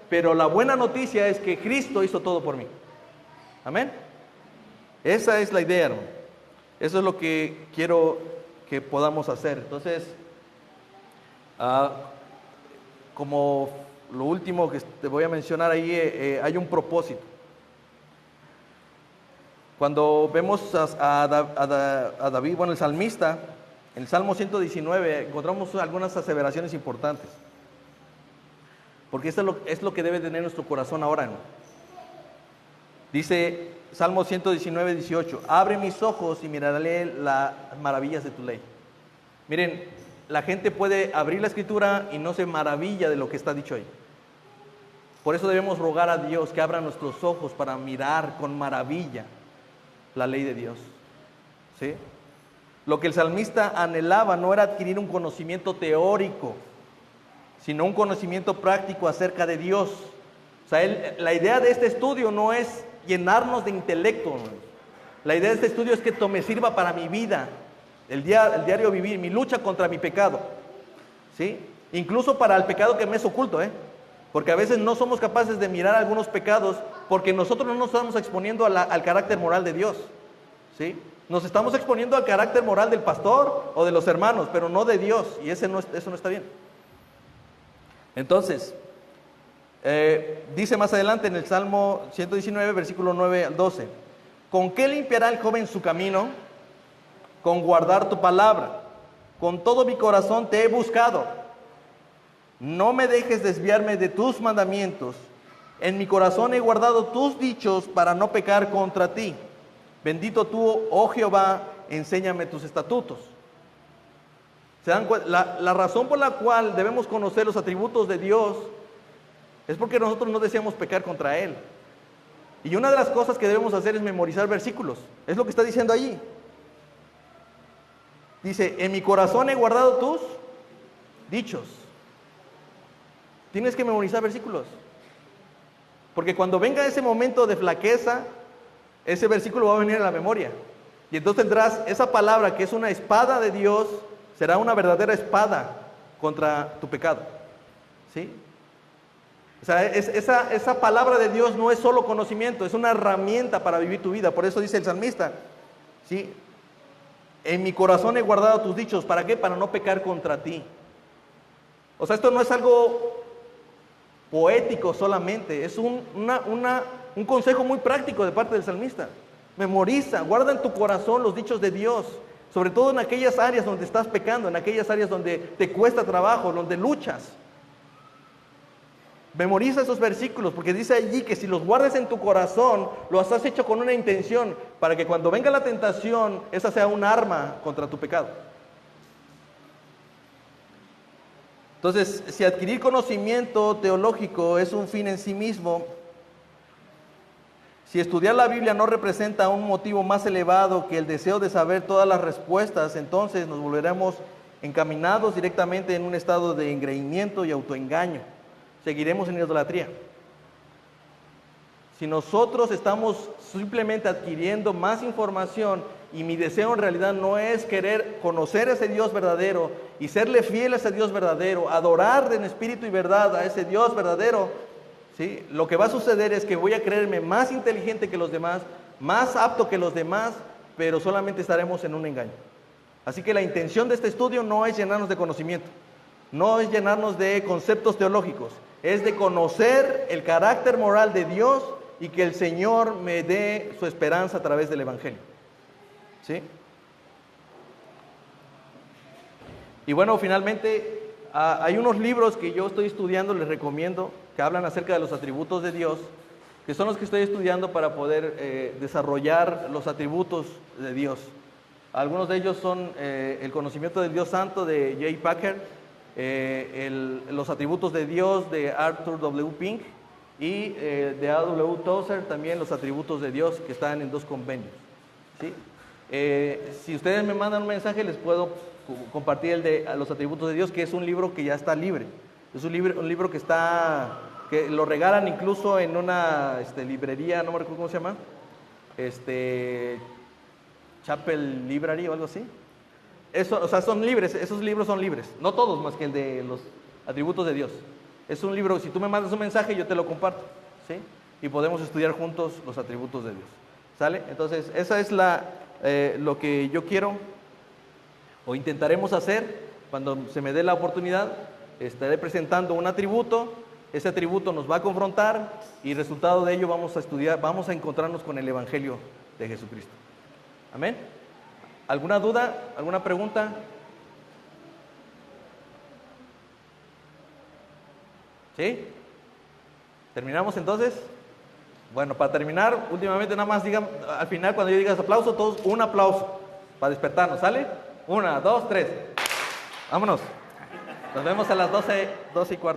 pero la buena noticia es que Cristo hizo todo por mí. Amén. Esa es la idea, hermano. Eso es lo que quiero que podamos hacer. Entonces, como lo último que te voy a mencionar ahí, hay un propósito. Cuando vemos a David, bueno, el salmista, en el Salmo 119, encontramos algunas aseveraciones importantes. Porque esto es lo que debe tener nuestro corazón ahora, ¿no? Dice Salmo 119, 18, abre mis ojos y miraré las maravillas de tu ley. Miren, la gente puede abrir la Escritura y no se maravilla de lo que está dicho ahí. Por eso debemos rogar a Dios que abra nuestros ojos para mirar con maravilla la ley de Dios. ¿Sí? Lo que el salmista anhelaba no era adquirir un conocimiento teórico, sino un conocimiento práctico acerca de Dios. O sea, la idea de este estudio no es llenarnos de intelecto. La idea de este estudio es que esto me sirva para mi vida, el diario vivir, mi lucha contra mi pecado. ¿Sí? Incluso para el pecado que me es oculto, porque a veces no somos capaces de mirar algunos pecados porque nosotros no nos estamos exponiendo al carácter moral de Dios. ¿Sí? Nos estamos exponiendo al carácter moral del pastor o de los hermanos, pero no de Dios, y eso no está bien. Entonces, dice más adelante en el Salmo 119, versículo 9 al 12, ¿con qué limpiará el joven su camino? Con guardar tu palabra. Con todo mi corazón te he buscado. No me dejes desviarme de tus mandamientos. En mi corazón he guardado tus dichos para no pecar contra ti. Bendito tú, oh Jehová, enséñame tus estatutos. ¿Se dan cuenta? La razón por la cual debemos conocer los atributos de Dios es porque nosotros no deseamos pecar contra Él. Y una de las cosas que debemos hacer es memorizar versículos. Es lo que está diciendo allí. Dice, en mi corazón he guardado tus dichos. Tienes que memorizar versículos. Porque cuando venga ese momento de flaqueza, ese versículo va a venir a la memoria. Y entonces tendrás esa palabra que es una espada de Dios, será una verdadera espada contra tu pecado. ¿Sí? O sea, esa palabra de Dios no es solo conocimiento, es una herramienta para vivir tu vida. Por eso dice el salmista, ¿sí? En mi corazón he guardado tus dichos. ¿Para qué? Para no pecar contra ti. O sea, esto no es algo poético solamente, es un consejo muy práctico de parte del salmista. Memoriza, guarda en tu corazón los dichos de Dios, sobre todo en aquellas áreas donde estás pecando, en aquellas áreas donde te cuesta trabajo, donde luchas. Memoriza esos versículos, porque dice allí que si los guardas en tu corazón, los has hecho con una intención, para que cuando venga la tentación, esa sea un arma contra tu pecado. Entonces, si adquirir conocimiento teológico es un fin en sí mismo, si estudiar la Biblia no representa un motivo más elevado que el deseo de saber todas las respuestas, entonces nos volveremos encaminados directamente en un estado de engreimiento y autoengaño. Seguiremos en idolatría. Si nosotros estamos simplemente adquiriendo más información y mi deseo en realidad no es querer conocer a ese Dios verdadero y serle fiel a ese Dios verdadero, adorar en espíritu y verdad a ese Dios verdadero, ¿sí? Lo que va a suceder es que voy a creerme más inteligente que los demás, más apto que los demás, pero solamente estaremos en un engaño. Así que la intención de este estudio no es llenarnos de conocimiento, no es llenarnos de conceptos teológicos, es de conocer el carácter moral de Dios y que el Señor me dé su esperanza a través del Evangelio. ¿Sí? Y bueno, finalmente, hay unos libros que yo estoy estudiando, les recomiendo, que hablan acerca de los atributos de Dios, que son los que estoy estudiando para poder desarrollar los atributos de Dios. Algunos de ellos son el conocimiento del Dios Santo de J. Packer, los atributos de Dios de Arthur W. Pink y de A.W. Tozer, también los atributos de Dios, que están en 2 compendios. ¿Sí? Si ustedes me mandan un mensaje, les puedo compartir el de los atributos de Dios, que es un libro que ya está libre. Es un libro que lo regalan incluso en una librería, no me recuerdo cómo se llama, Chapel Library o algo así. Eso, o sea, son libres, esos libros son libres, no todos más que el de los atributos de Dios. Es un libro, si tú me mandas un mensaje, yo te lo comparto, ¿sí? Y podemos estudiar juntos los atributos de Dios. ¿Sale? Entonces, esa es lo que yo quiero o intentaremos hacer cuando se me dé la oportunidad. Estaré presentando un atributo, ese atributo nos va a confrontar y resultado de ello vamos a estudiar, vamos a encontrarnos con el Evangelio de Jesucristo. Amén. ¿Alguna duda? ¿Alguna pregunta? ¿Sí? ¿Terminamos entonces? Bueno, para terminar, últimamente nada más digan, al final cuando yo diga aplauso, todos un aplauso para despertarnos, ¿sale? 1, 2, 3. Vámonos. Nos vemos a las 12:15.